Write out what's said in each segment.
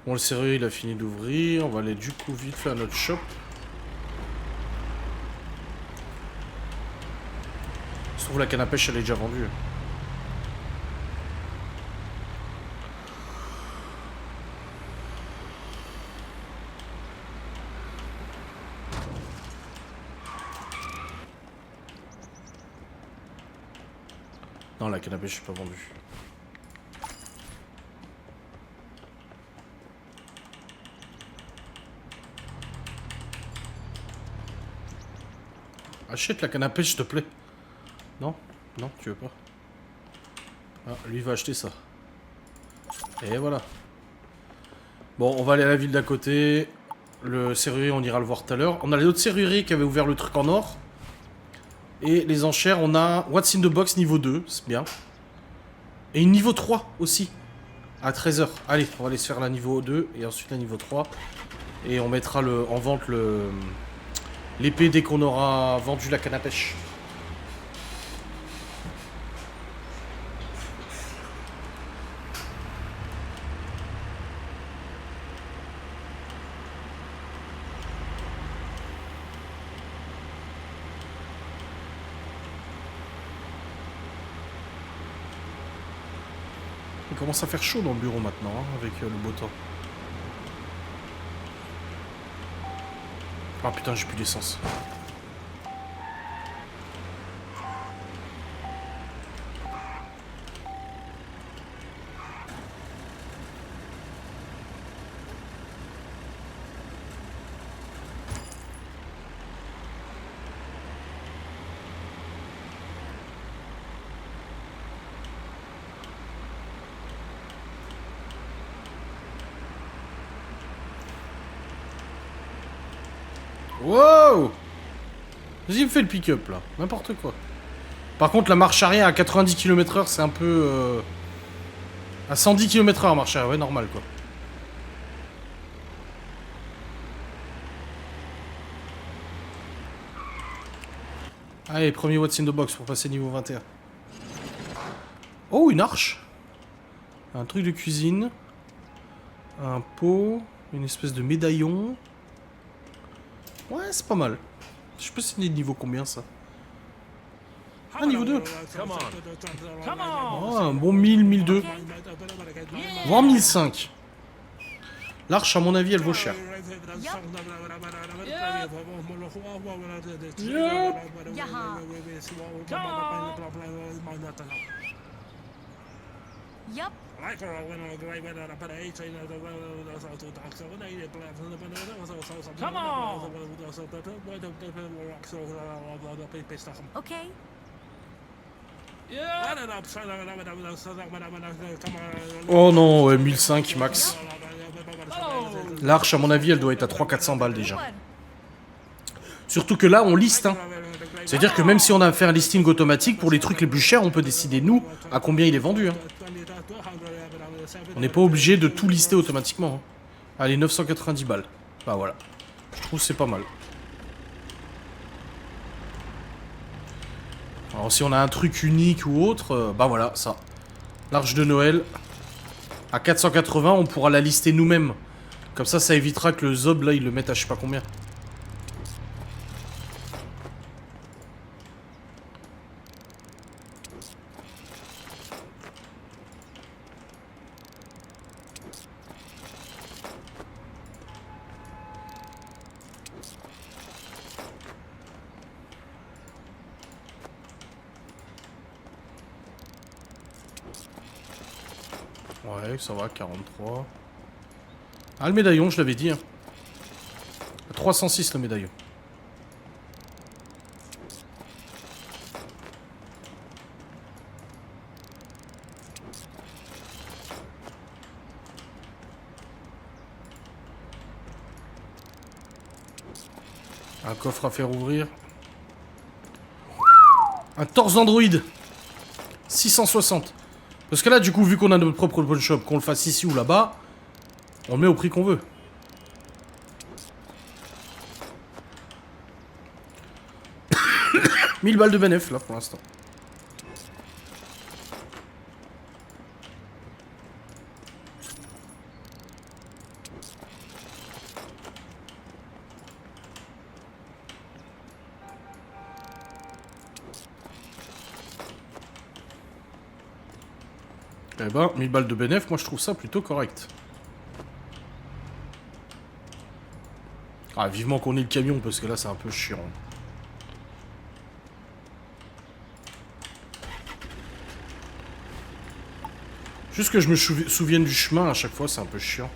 Bon, le serrurier il a fini d'ouvrir. On va aller du coup vite faire notre shop. Se trouve la canne à pêche elle est déjà vendue. Non, la canne à pêche je suis pas vendue. Achète la canne à pêche s'il te plaît. Non? Non, tu veux pas? Ah, lui va acheter ça. Et voilà. Bon, on va aller à la ville d'à côté. Le serrurier, on ira le voir tout à l'heure. On a les autres serruriers qui avaient ouvert le truc en or. Et les enchères, on a What's in the Box niveau 2, c'est bien. Et une niveau 3 aussi. À 13 h. Allez, on va aller se faire la niveau 2 et ensuite la niveau 3. Et on mettra en vente l'épée dès qu'on aura vendu la canne à pêche. Il commence à faire chaud dans le bureau maintenant, hein, avec le beau temps. Ah putain, j'ai plus d'essence. Wow! Vas-y, me fais le pick-up là, n'importe quoi. Par contre, la marche arrière à 90 km/h, c'est un peu. À 110 km/h, marche arrière, ouais, normal quoi. Allez, premier What's in the Box pour passer niveau 21. Oh, une arche! Un truc de cuisine. Un pot. Une espèce de médaillon. Ouais, c'est pas mal. Je sais pas si c'est niveau combien ça. Ah, niveau 2. Oh, un bon 1000, 1002. Voire 1005. L'arche, à mon avis, elle vaut cher. Yep. Come on! Okay. Oh non, ouais, 1005 max. L'arche, à mon avis, elle doit être à 300-400 balles déjà. Surtout que là, on liste. Hein. C'est-à-dire que même si on a fait un listing automatique, pour les trucs les plus chers, on peut décider, nous, à combien il est vendu. Hein. On n'est pas obligé de tout lister automatiquement. Hein. Allez, 990 balles. Bah voilà. Je trouve que c'est pas mal. Alors si on a un truc unique ou autre, bah voilà, ça. L'arche de Noël. À 480, on pourra la lister nous-mêmes. Comme ça évitera que le Zob, là, il le mette à je sais pas combien. Ouais, ça va, 43. Ah, le médaillon, je l'avais dit. Hein. 306 le médaillon. Un coffre à faire ouvrir. Un torse d'Android. 660. Parce que là, du coup, vu qu'on a notre propre pawn shop, qu'on le fasse ici ou là-bas, on le met au prix qu'on veut. « 1000 balles de bénéf, là, pour l'instant. Eh ben, 1000 balles de bénéf, moi je trouve ça plutôt correct. Ah, vivement qu'on ait le camion, parce que là c'est un peu chiant. Juste que je me souvienne du chemin à chaque fois, c'est un peu chiant.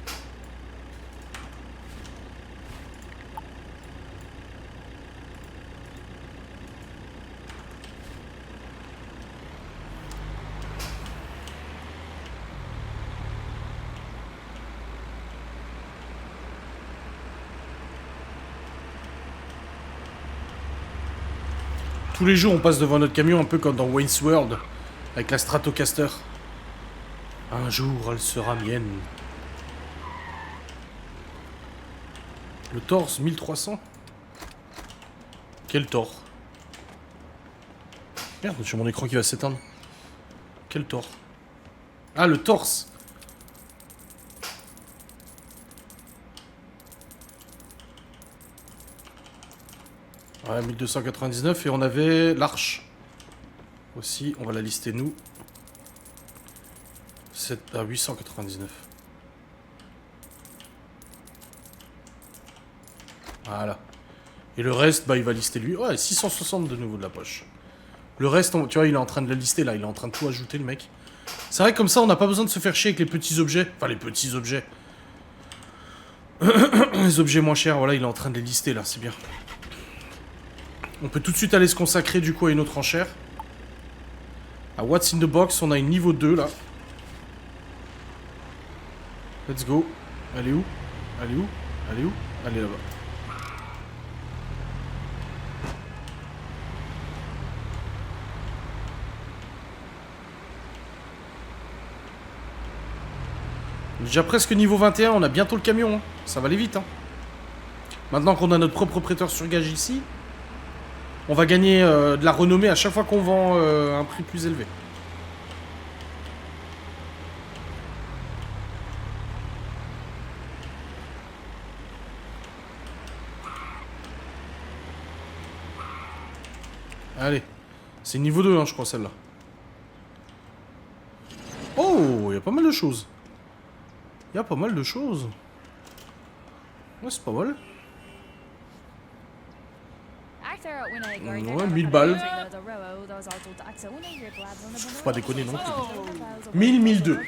Tous les jours, on passe devant notre camion, un peu comme dans Wayne's World, avec la Stratocaster. Un jour, elle sera mienne. Le torse, 1300. Quel tort. Merde, j'ai mon écran qui va s'éteindre. Quel tort. Ah, le torse. Ouais, 1299 et on avait l'arche. Aussi, on va la lister nous. 7 à 899. Voilà. Et le reste, bah il va lister lui. Ouais, 660 de nouveau de la poche. Le reste, tu vois, il est en train de le lister là. Il est en train de tout ajouter, le mec. C'est vrai que comme ça, on n'a pas besoin de se faire chier avec les petits objets. Enfin, les petits objets. Les objets moins chers, voilà, il est en train de les lister là, c'est bien. On peut tout de suite aller se consacrer du coup à une autre enchère. À What's in the Box, on a une niveau 2 là. Let's go. Elle est où? Elle est où? Elle est où? Elle est là-bas. On est déjà presque niveau 21, on a bientôt le camion. Hein. Ça va aller vite. Hein. Maintenant qu'on a notre propre prêteur sur gage ici, on va gagner de la renommée à chaque fois qu'on vend un prix plus élevé. Allez. C'est niveau 2, hein, je crois, celle-là. Oh, il y a pas mal de choses. Il y a pas mal de choses. Ouais, c'est pas mal. Ouais, 1000 balles. Faut pas déconner non plus. 1000, 1002.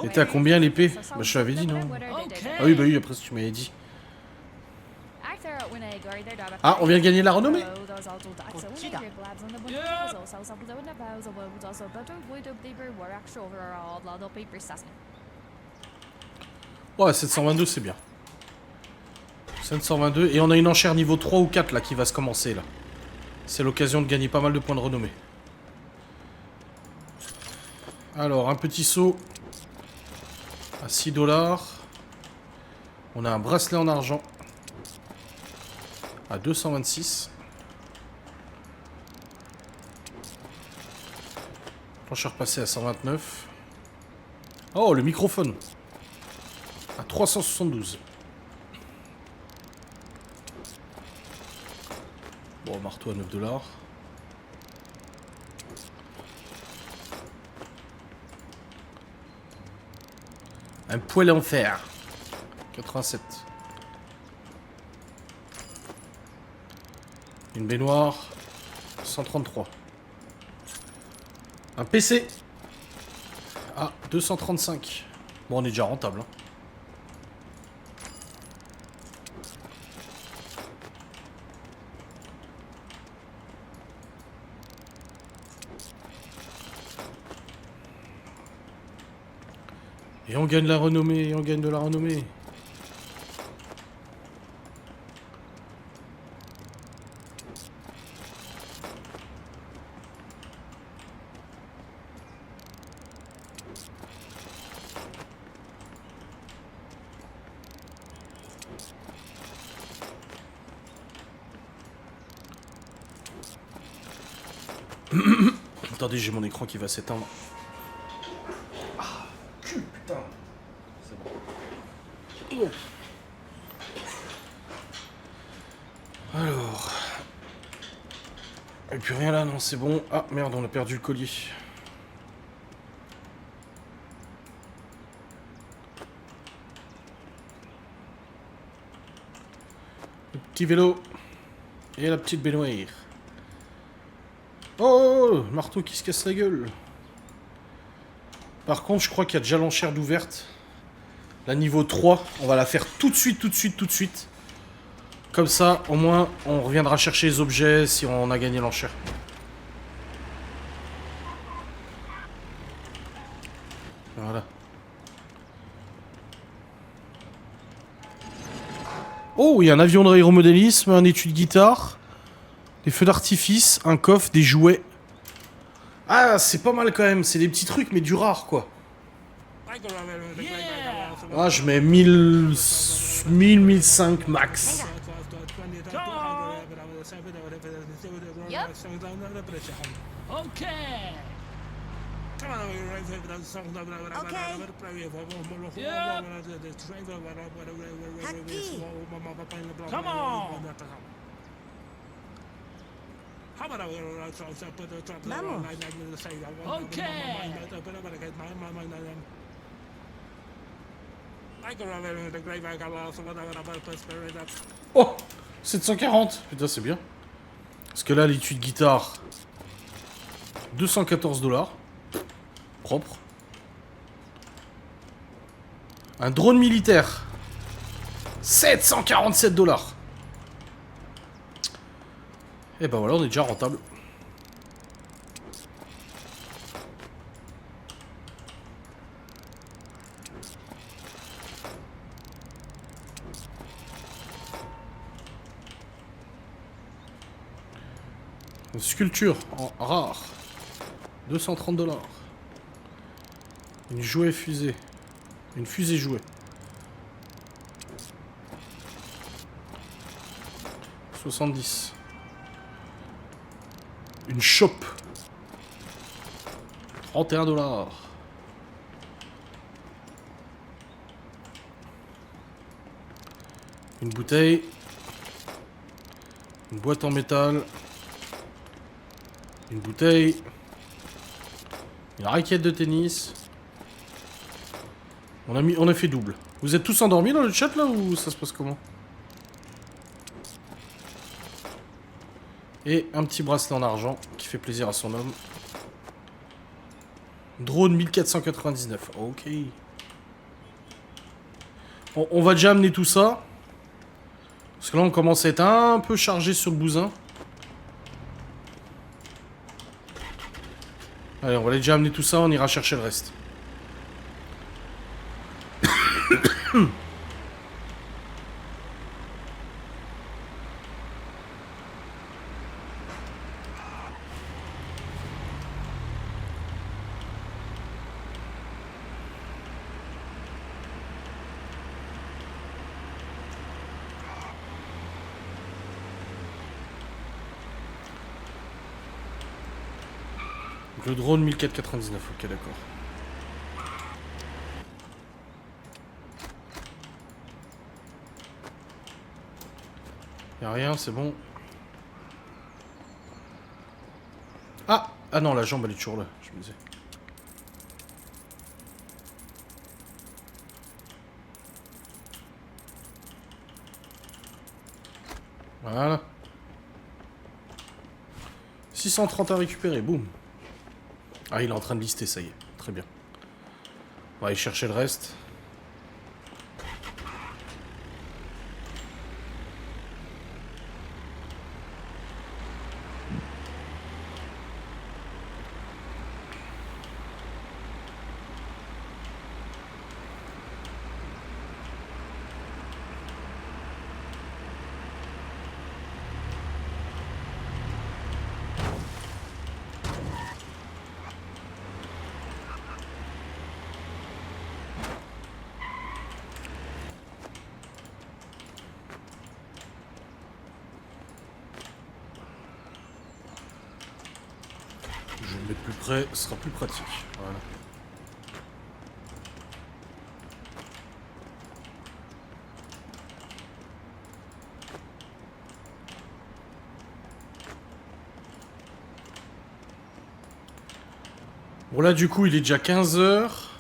Et t'es à combien l'épée? Bah je t'avais dit non. Ah oui bah oui après tu m'avais dit. Ah on vient de gagner la renommée. Ouais 722 c'est bien. 722 et on a une enchère niveau 3 ou 4 là qui va se commencer là. C'est l'occasion de gagner pas mal de points de renommée. Alors, un petit saut à 6 $. On a un bracelet en argent à 226. Plancheur passé à 129. Oh, le microphone à 372. Bon, marteau à 9 $. Un poêle en fer. 87. Une baignoire. 133. Un PC. Ah, 235. Bon, on est déjà rentable. Hein. Et on gagne la renommée, et on gagne de la renommée. Attendez, j'ai mon écran qui va s'éteindre. Ah, putain. C'est bon. Oh. Et puis rien là, non, c'est bon. Ah merde, on a perdu le collier. Le petit vélo. Et la petite baignoire. Oh, le marteau qui se casse la gueule. Par contre, je crois qu'il y a déjà l'enchère d'ouverte. La niveau 3, on va la faire tout de suite, tout de suite, tout de suite. Comme ça, au moins, on reviendra chercher les objets si on a gagné l'enchère. Voilà. Oh, il y a un avion d'aéromodélisme, un étui de guitare, des feux d'artifice, un coffre, des jouets. Ah, c'est pas mal quand même, c'est des petits trucs, mais du rare, quoi. Ah, je mets 1005 max. Come on. Oh, 740. Putain, c'est bien. Parce que là, l'étui de guitare, 214 $. Propre. Un drone militaire, 747 $. Et ben voilà, on est déjà rentable. Une sculpture en rare, 230 $. Une jouet fusée. Une fusée jouée. 70. Une chope. 31 $. Une bouteille. Une boîte en métal. Une bouteille. Une raquette de tennis. On a fait double. Vous êtes tous endormis dans le chat là ou ça se passe comment? Et un petit bracelet en argent qui fait plaisir à son homme. Drone 1499. Ok. On va déjà amener tout ça. Parce que là on commence à être un peu chargé sur le bousin. Allez, on va déjà amener tout ça, on ira chercher le reste. Donc le drone 1499, ok d'accord. Y'a rien, c'est bon. Ah! Ah non, la jambe elle est toujours là, je me disais. Voilà. 630 à récupérer, boum. Ah, il est en train de lister, ça y est. Très bien. On va aller chercher le reste. Je vais le mettre plus près, ce sera plus pratique. Voilà. Bon là du coup il est déjà 15 heures.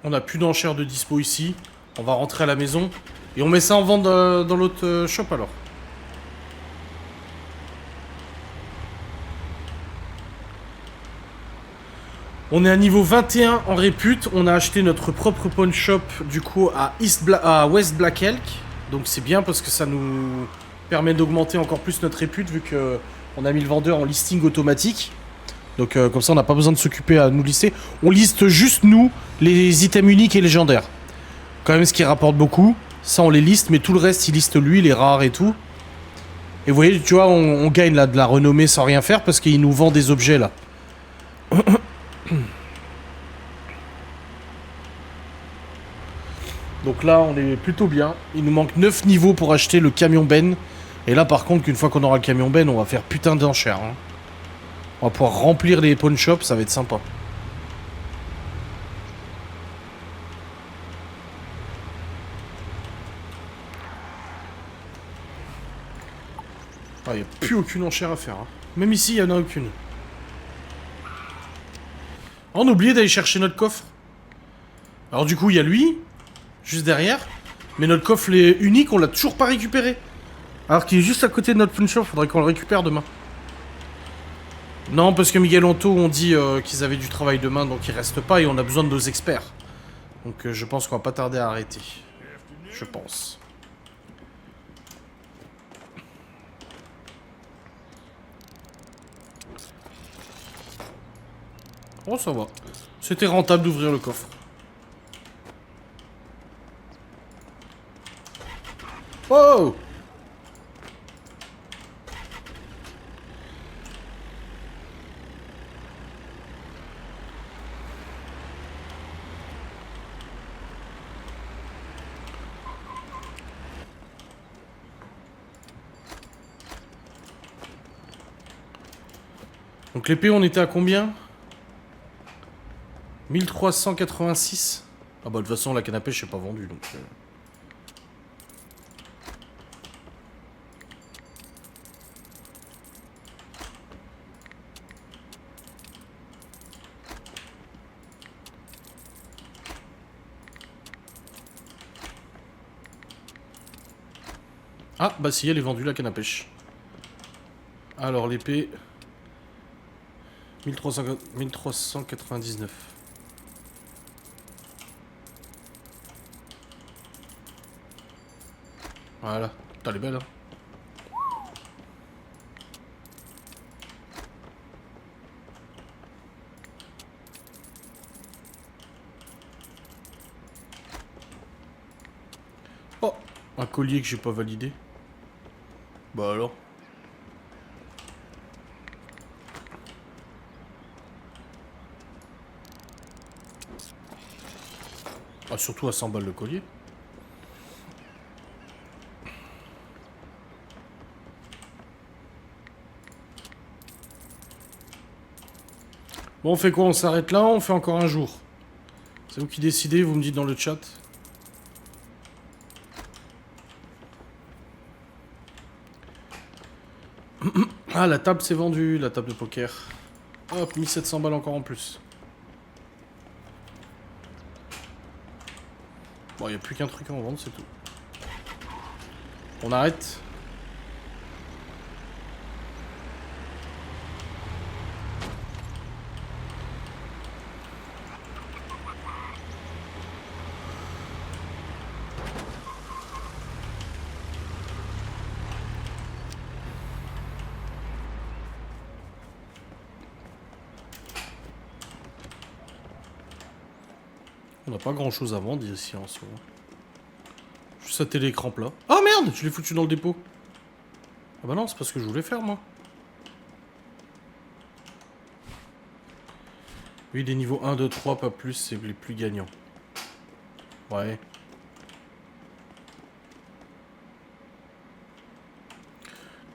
On n'a plus d'enchères de dispo ici. On va rentrer à la maison. Et on met ça en vente dans l'autre shop alors. On est à niveau 21 en répute. On a acheté notre propre pawn shop du coup à West Black Elk. Donc c'est bien parce que ça nous permet d'augmenter encore plus notre répute vu que on a mis le vendeur en listing automatique. Donc comme ça on n'a pas besoin de s'occuper à nous lister. On liste juste nous les items uniques et légendaires. Quand même ce qui rapporte beaucoup. Ça on les liste mais tout le reste il liste lui, les rares et tout. Et vous voyez tu vois on gagne là de la renommée sans rien faire parce qu'il nous vend des objets là. Donc là on est plutôt bien. Il nous manque 9 niveaux pour acheter le camion Ben. Et là par contre qu'une fois qu'on aura le camion Ben on va faire putain d'enchères hein. On va pouvoir remplir les pawn shops, ça va être sympa. Il n'y a plus aucune enchère à faire. Hein. Même ici, il n'y en a aucune. On a oublié d'aller chercher notre coffre. Alors du coup, il y a lui, juste derrière. Mais notre coffre est unique, on l'a toujours pas récupéré. Alors qu'il est juste à côté de notre pawn shop, faudrait qu'on le récupère demain. Non, parce que Miguel Anto ont dit qu'ils avaient du travail demain, donc ils restent pas et on a besoin de nos experts. Donc je pense qu'on va pas tarder à arrêter. Je pense. Oh, ça va. C'était rentable d'ouvrir le coffre. Oh! Donc l'épée, on était à combien? 1386. Ah bah de toute façon, la canne à pêche, c'est pas vendu, donc... Ah, bah si, elle est vendue, la canne à pêche. Alors, l'épée... 1399. Voilà. Putain, elle est belle, hein. Oh, un collier que j'ai pas validé. Bah alors. Ah, surtout à 100 balles le collier. Bon, on fait quoi? On s'arrête là, on fait encore un jour. C'est vous qui décidez, vous me dites dans le chat. Ah, la table s'est vendue, la table de poker. Hop, 1700 balles encore en plus. Bon, il n'y a plus qu'un truc à en vendre, c'est tout. On arrête. On n'a pas grand chose à vendre ici en ce moment. Juste à l'écran plat. Ah merde, je l'ai foutu dans le dépôt. Ah bah non, c'est pas ce que je voulais faire moi. Oui, des niveaux 1, 2, 3, pas plus, c'est les plus gagnants. Ouais.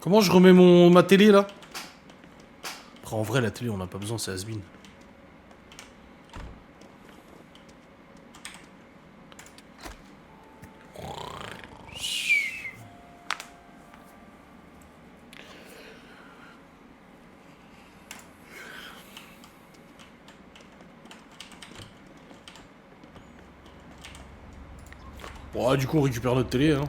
Comment je remets ma télé là? Après en vrai la télé on n'a pas besoin, c'est has-been. Bon, du coup, on récupère notre télé, hein.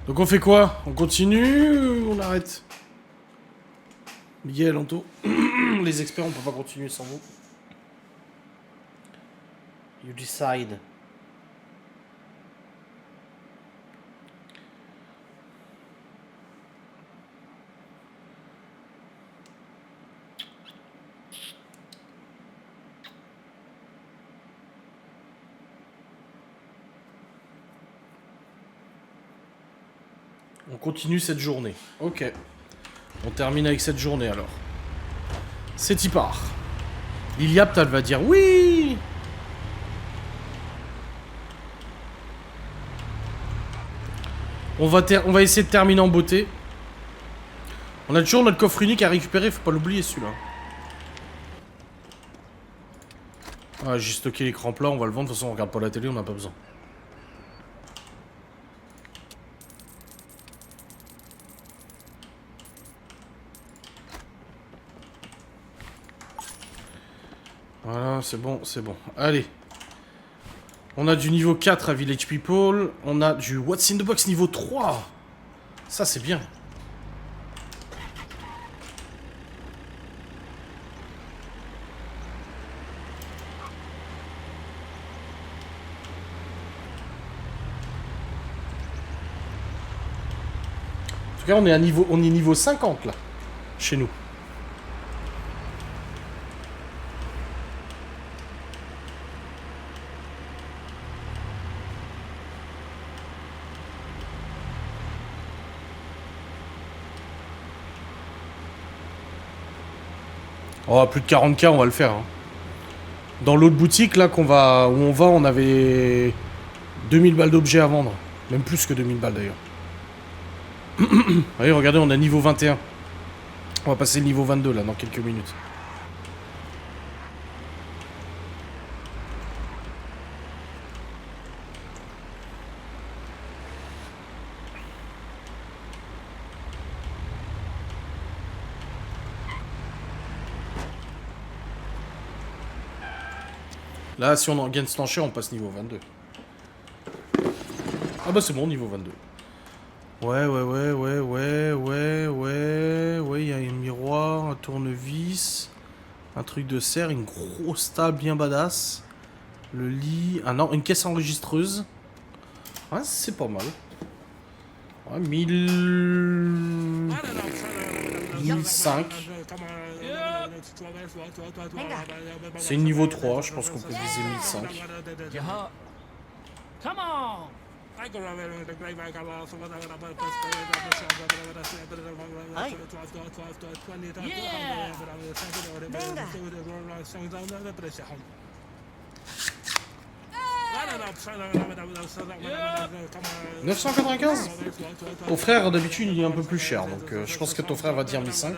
Donc on fait quoi? On continue ou on arrête? Miguel, Anto. Les experts, on peut pas continuer sans vous. You decide. On continue cette journée. Ok. On termine avec cette journée alors. C'est y part. Liliap, elle va dire oui. On va essayer de terminer en beauté. On a toujours notre coffre unique à récupérer, faut pas l'oublier celui-là. Ah, j'ai stocké l'écran plat, on va le vendre, de toute façon on regarde pas la télé, on n'a pas besoin. Voilà, c'est bon, c'est bon. Allez. On a du niveau 4 à Village People. On a du What's in the Box niveau 3. Ça, c'est bien. En tout cas, on est niveau 50, là. Chez nous. Oh, plus de 40K, on va le faire. Hein. Dans l'autre boutique, là, où on va, on avait 2000 balles d'objets à vendre. Même plus que 2000 balles, d'ailleurs. Allez, regardez, on a niveau 21. On va passer le niveau 22, là, dans quelques minutes. Là, si on en gagne cet enchère, on passe niveau 22. Ah bah c'est bon, niveau 22. Ouais, il y a un miroir, un tournevis, un truc de serre, une grosse table bien badass, le lit, ah non, une caisse enregistreuse. Ouais, c'est pas mal. Ouais, 1005. C'est une niveau 3, je pense qu'on peut viser 1005. Come on! Yeah. 995. Ton frère d'habitude il est un peu plus cher, donc je pense que ton frère va dire 1005.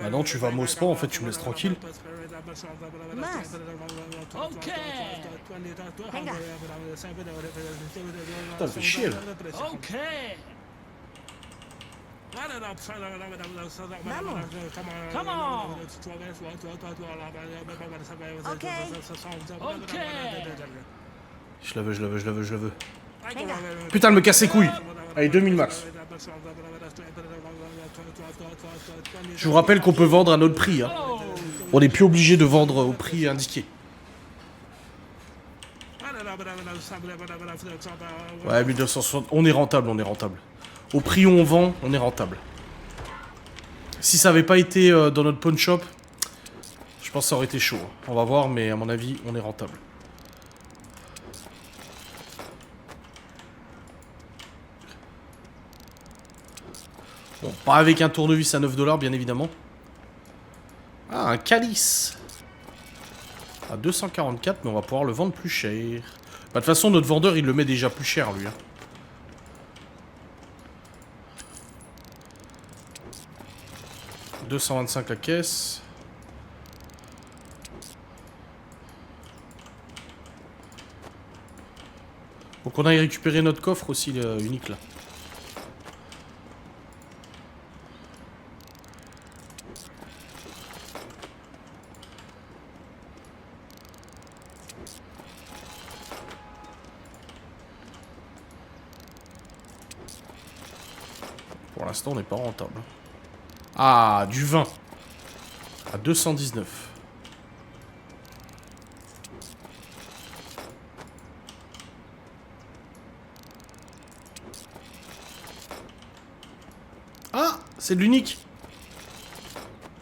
Maintenant tu vas à Mospa, en fait tu me laisses tranquille. Putain, fais chier là. Come on! Je la veux. Putain, elle me casse les couilles. Allez, 2000 max. Je vous rappelle qu'on peut vendre à notre prix. Hein. On n'est plus obligé de vendre au prix indiqué. Ouais, 1260. On est rentable. Au prix où on vend, on est rentable. Si ça avait pas été dans notre pawn shop, je pense que ça aurait été chaud. On va voir, mais à mon avis, on est rentable. Bon, pas avec un tournevis à 9 $, bien évidemment. Ah, un calice. À 244, mais on va pouvoir le vendre plus cher. Bah, de toute façon, notre vendeur, il le met déjà plus cher, lui. Hein. « 225 la caisse. Faut qu'on aille récupérer notre coffre aussi, unique là. Pour l'instant, on n'est pas rentable. Ah, du vin. À 219. Ah, c'est de l'unique.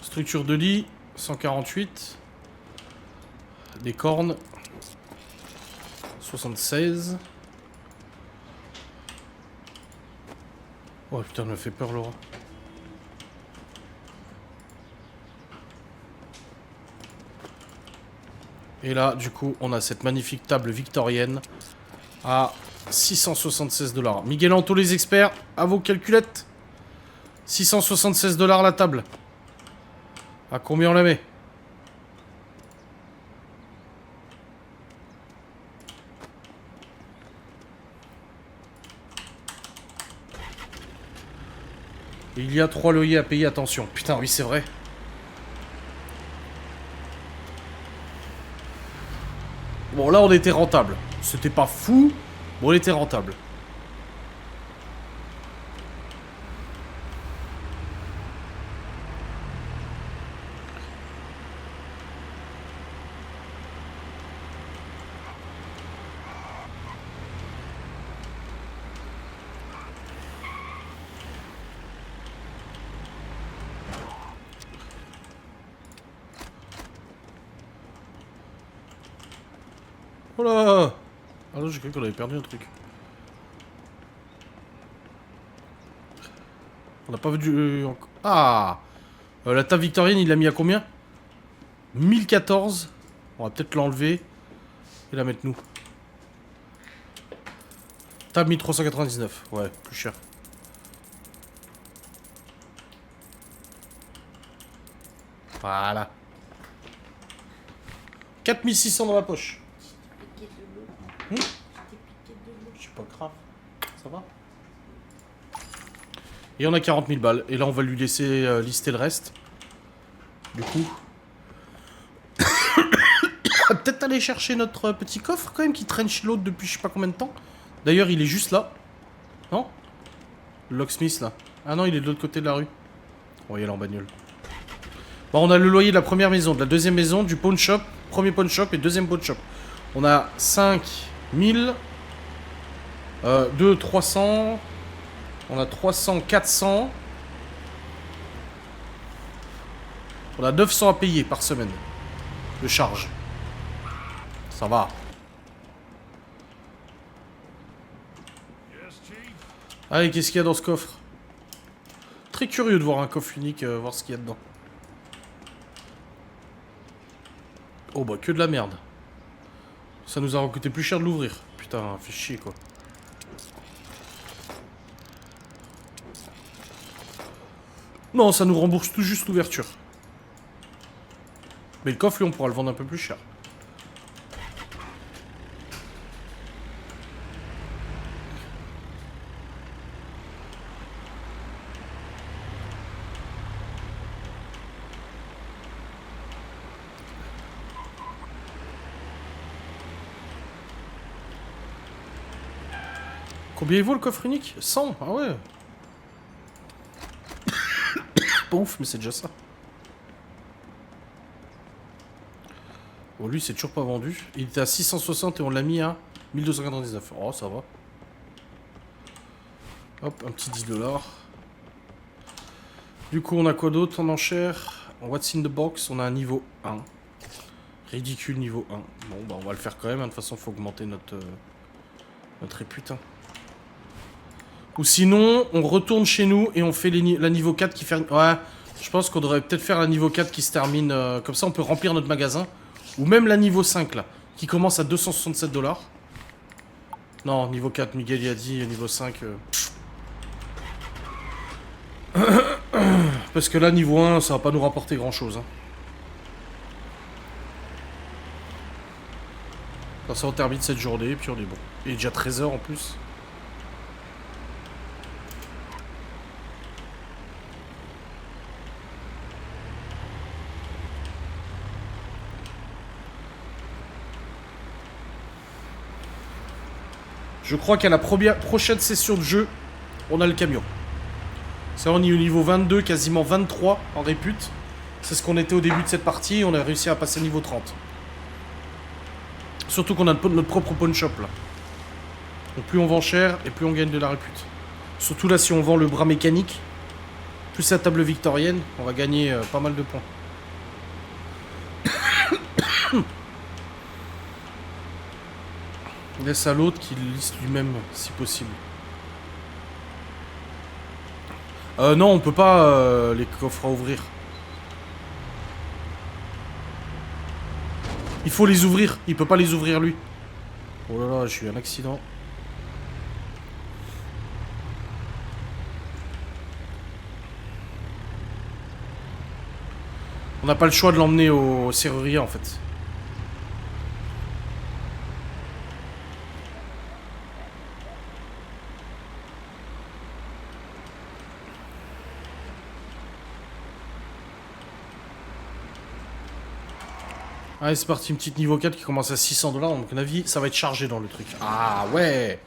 Structure de lit, 148. Des cornes, 76. Oh putain, elle me fait peur, Laura. Et là, du coup, on a cette magnifique table victorienne à 676 $. Miguel Anto, les experts, à vos calculettes. 676 $ la table. À combien on la met? Il y a 3 loyers à payer, attention. Putain, oui, c'est vrai. Bon, là, on était rentable. C'était pas fou, mais on était rentable. Oh là! Ah non, j'ai cru qu'on avait perdu un truc. On n'a pas vu du... Ah! La table victorienne, il l'a mis à combien? 1014. On va peut-être l'enlever et la mettre nous. Table 1399. Ouais, plus cher. Voilà. 4600 dans la poche. Je suis pas grave. Ça va? Et on a 40 000 balles. Et là, on va lui laisser lister le reste. Du coup... on va peut-être aller chercher notre petit coffre, quand même, qui traîne chez l'autre depuis je sais pas combien de temps. D'ailleurs, il est juste là. Non? Le locksmith, là. Ah non, il est de l'autre côté de la rue. On va y aller en bagnole. Bon, on a le loyer de la première maison, de la deuxième maison, du pawn shop, premier pawn shop et deuxième pawn shop. On a 5 000... 2, 300... On a 300, 400... On a 900 à payer par semaine. De charge. Ça va. Allez, qu'est-ce qu'il y a dans ce coffre? Très curieux de voir un coffre unique, voir ce qu'il y a dedans. Oh bah que de la merde. Ça nous a coûté plus cher de l'ouvrir. Putain, fait chier quoi. Non, ça nous rembourse tout juste l'ouverture. Mais le coffre, lui, on pourra le vendre un peu plus cher. Combien il vaut le coffre unique? 100? Ah ouais. Pas ouf, mais c'est déjà ça. Bon, lui, c'est toujours pas vendu. Il était à 660 et on l'a mis à 1299. Oh, ça va. Hop, un petit 10 $. Du coup, on a quoi d'autre en enchère? En What's in the box, on a un niveau 1. Ridicule niveau 1. Bon, bah, on va le faire quand même. De toute façon, faut augmenter notre répute. Hein. Ou sinon, on retourne chez nous et on fait la niveau 4 qui fait... Ouais, je pense qu'on devrait peut-être faire la niveau 4 qui se termine... comme ça, on peut remplir notre magasin. Ou même la niveau 5, là, qui commence à 267 $. Non, niveau 4, Miguel y a dit, niveau 5... Parce que là, niveau 1, ça va pas nous rapporter grand-chose. Hein. Comme ça on termine cette journée et puis on est bon. Il est déjà 13 h en plus. Je crois qu'à la prochaine session de jeu, on a le camion. Ça, on est au niveau 22, quasiment 23 en répute. C'est ce qu'on était au début de cette partie et on a réussi à passer niveau 30. Surtout qu'on a notre propre pawn shop là. Donc plus on vend cher et plus on gagne de la répute. Surtout là si on vend le bras mécanique, plus la table victorienne, on va gagner pas mal de points. Laisse à l'autre qu'il liste lui-même, si possible. Non, on peut pas les coffres à ouvrir. Il faut les ouvrir, il peut pas les ouvrir lui. Oh là là, j'ai eu un accident. On n'a pas le choix de l'emmener au serrurier en fait. Allez, c'est parti, une petite niveau 4 qui commence à 600 $. Donc, à mon avis, ça va être chargé dans le truc. Ah ouais!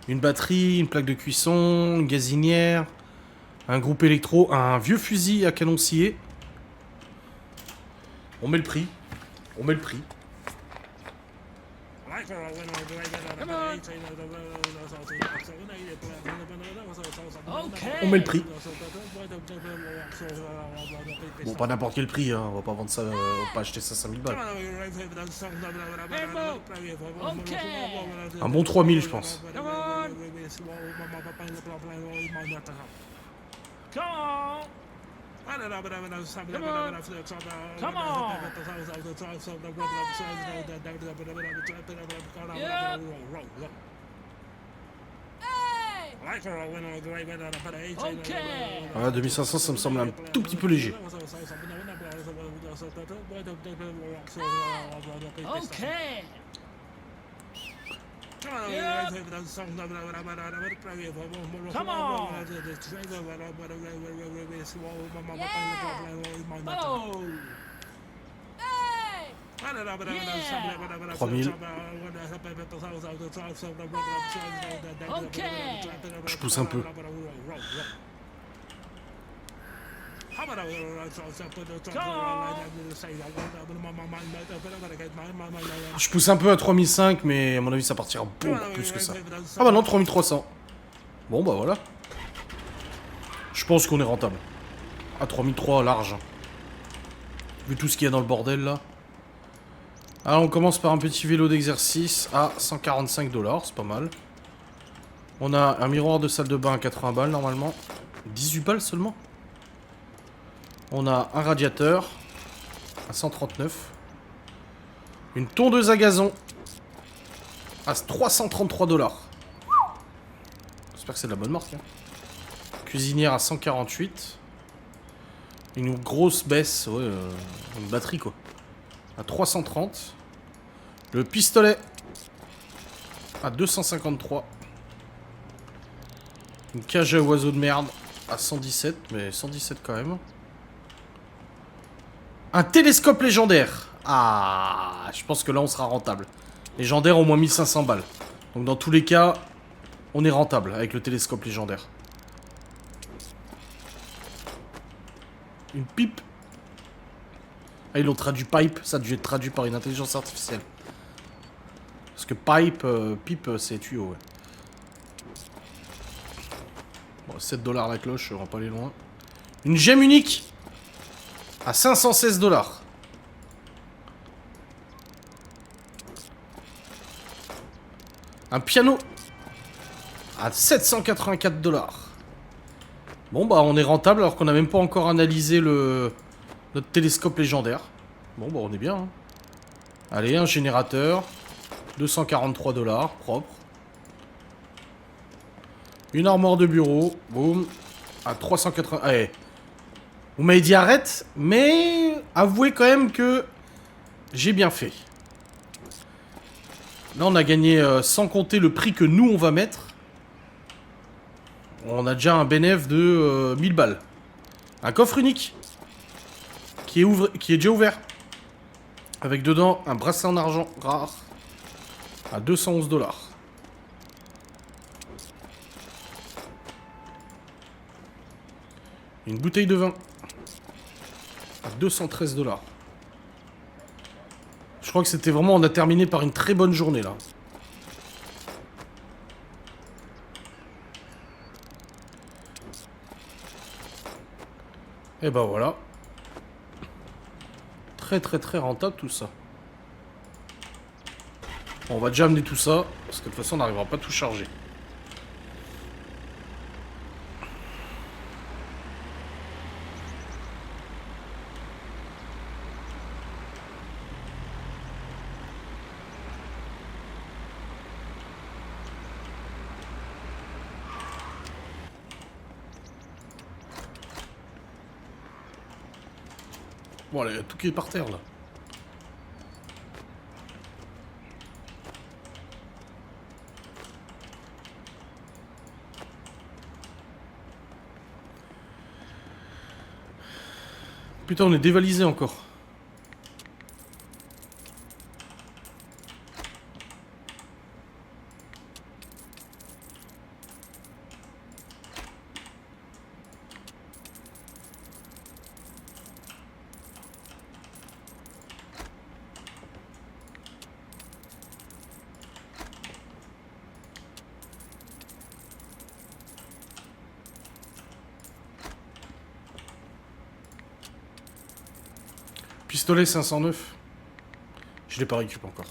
Une batterie, une plaque de cuisson, une gazinière, un groupe électro, un vieux fusil à canon scié. On met le prix. On met le prix. On met le prix. Bon, pas n'importe quel prix, hein. On va pas vendre ça, on va pas acheter ça 5000 balles. Un bon 3000, je pense. Ouais, 2500, ça me semble un tout petit peu léger. Yeah. 3000. Je pousse un peu. Je pousse un peu à 3005, mais à mon avis ça partira beaucoup plus que ça. Ah bah non, 3300. Bon bah voilà. Je pense qu'on est rentable. À 3003 large. Vu tout ce qu'il y a dans le bordel là. Alors on commence par un petit vélo d'exercice à 145 $, c'est pas mal. On a un miroir de salle de bain à 80 balles normalement. 18 balles seulement. On a un radiateur à 139. Une tondeuse à gazon à 333 $. J'espère que c'est de la bonne marque. Hein. Cuisinière à 148. Une grosse baisse, ouais, une batterie quoi. À 330. Le pistolet à 253. Une cage à oiseaux de merde à 117, mais 117 quand même. Un télescope légendaire. Ah, je pense que là on sera rentable. Légendaire au moins 1500 balles. Donc dans tous les cas, on est rentable avec le télescope légendaire. Une pipe. Ah, ils l'ont traduit pipe, ça a dû être traduit par une intelligence artificielle. Parce que pipe, pipe, c'est tuyau, ouais. Bon, 7 $ la cloche, on va pas aller loin. Une gemme unique à 516 $. Un piano à 784 $. Bon, bah, on est rentable alors qu'on n'a même pas encore analysé notre télescope légendaire. Bon, bah, on est bien. Hein. Allez, un générateur. 243 $, propre. Une armoire de bureau. Boum. À 380... Allez. Vous m'avez dit arrête, mais avouez quand même que j'ai bien fait. Là, on a gagné, sans compter le prix que nous, on va mettre. On a déjà un bénéfice de 1000 balles. Un coffre unique. Qui est déjà ouvert. Avec dedans un bracelet en argent rare. À 211 $. Une bouteille de vin. À 213 $. Je crois que c'était vraiment... On a terminé par une très bonne journée, là. Et ben voilà. Très très très rentable tout ça. Bon, on va déjà amener tout ça. Parce que de toute façon on n'arrivera pas à tout charger. Bon, il y a tout qui est par terre là. Putain, on est dévalisé encore. Pistolet 509. Je l'ai pas récupéré encore.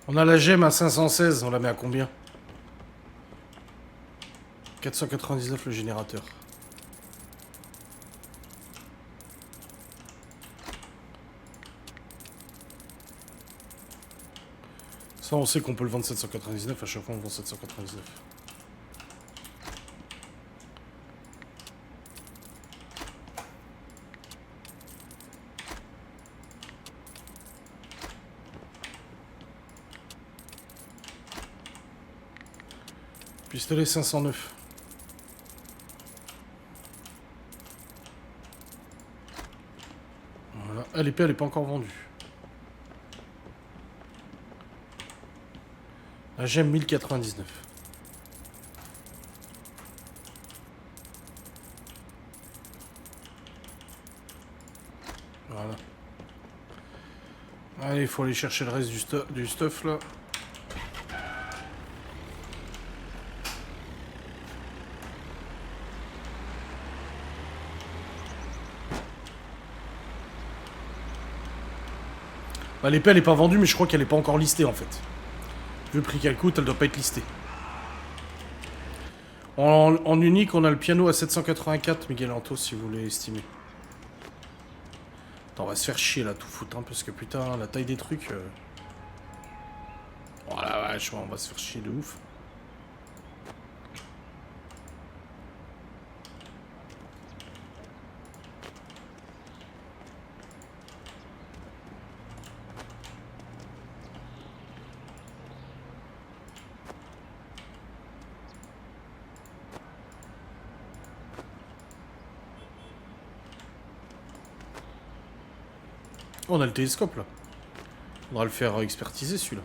On a la gemme à 516, on la met à combien? 499 le générateur. Ça on sait qu'on peut le vendre 799, à chaque fois on vend 799. Pistolet 509. Voilà. Ah, l'épée elle est pas encore vendue. La gemme 1099. Voilà. Allez, il faut aller chercher le reste du stuff là. Bah, l'épée elle est pas vendue, mais je crois qu'elle est pas encore listée en fait. Vu le prix qu'elle coûte, elle doit pas être listée. En unique, on a le piano à 784, Miguel Anto, si vous voulez estimer. Attends, on va se faire chier là, tout foutre, hein, parce que putain, la taille des trucs... Oh la vache, on va se faire chier de ouf. On a le télescope là. On va le faire expertiser celui-là.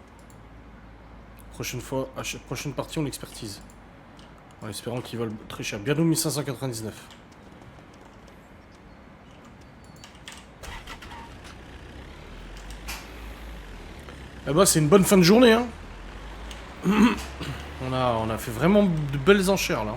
Prochaine fois, à chaque prochaine partie, on l'expertise. En espérant qu'il vole très cher. Bientôt 1599. Eh bah, c'est une bonne fin de journée, hein. On a fait vraiment de belles enchères là.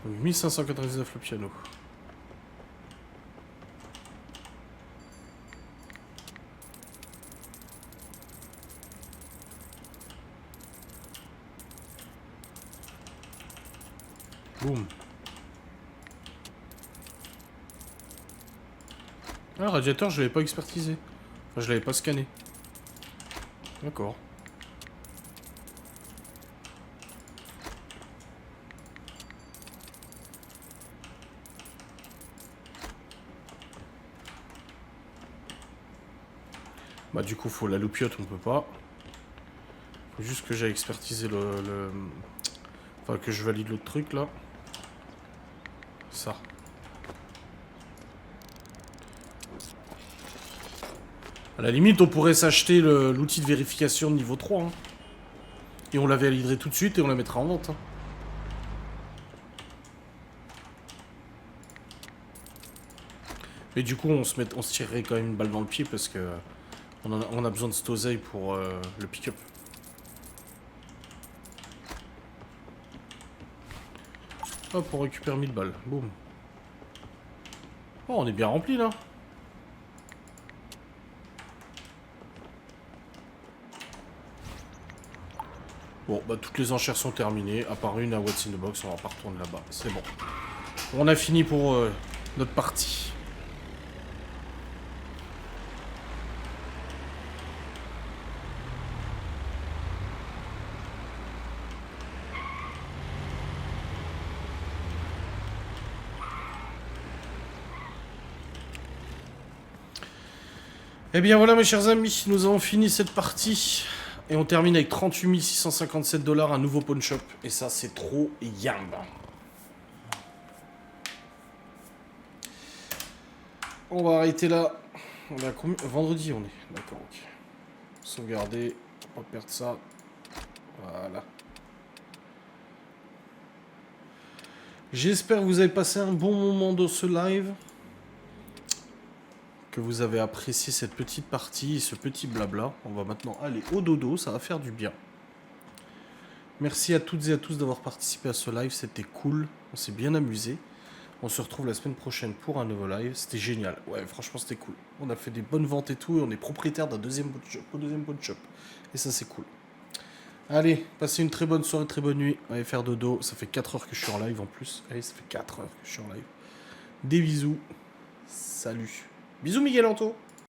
Donc 1599 le piano. Boum. Ah, le radiateur, je l'avais pas expertisé. Enfin, je l'avais pas scanné. D'accord. Bah du coup faut la loupiote, on peut pas. Faut juste que j'aille expertiser Enfin que je valide l'autre truc là. Ça. À la limite on pourrait s'acheter l'outil de vérification de niveau 3. Hein. Et on la validerait tout de suite et on la mettra en vente. Hein. Mais du coup on se tirerait quand même une balle dans le pied parce que on a besoin de cette oseille pour le pick-up. Hop, on récupère 1000 balles. Boum. Oh, on est bien rempli là. Bon, bah toutes les enchères sont terminées. À part une à What's in the Box, on va pas retourner là-bas. C'est bon. On a fini pour notre partie. Eh bien voilà mes chers amis, nous avons fini cette partie. Et on termine avec 38 657 $, un nouveau pawn shop. Et ça c'est trop yam. On va arrêter là. On a combien? Vendredi on est. D'accord, ok. Sauvegarder. On va perdre ça. Voilà. J'espère que vous avez passé un bon moment dans ce live. Que vous avez apprécié cette petite partie, ce petit blabla. On va maintenant aller au dodo, ça va faire du bien. Merci à toutes et à tous d'avoir participé à ce live, c'était cool, on s'est bien amusé. On se retrouve la semaine prochaine pour un nouveau live, c'était génial. Ouais, franchement c'était cool. On a fait des bonnes ventes et tout, et on est propriétaire d'un deuxième pawn shop. Et ça c'est cool. Allez, passez une très bonne soirée, très bonne nuit. Allez faire dodo, ça fait 4 heures que je suis en live en plus. Allez, ça fait 4 heures que je suis en live. Des bisous, salut. Bisous Miguel Anto.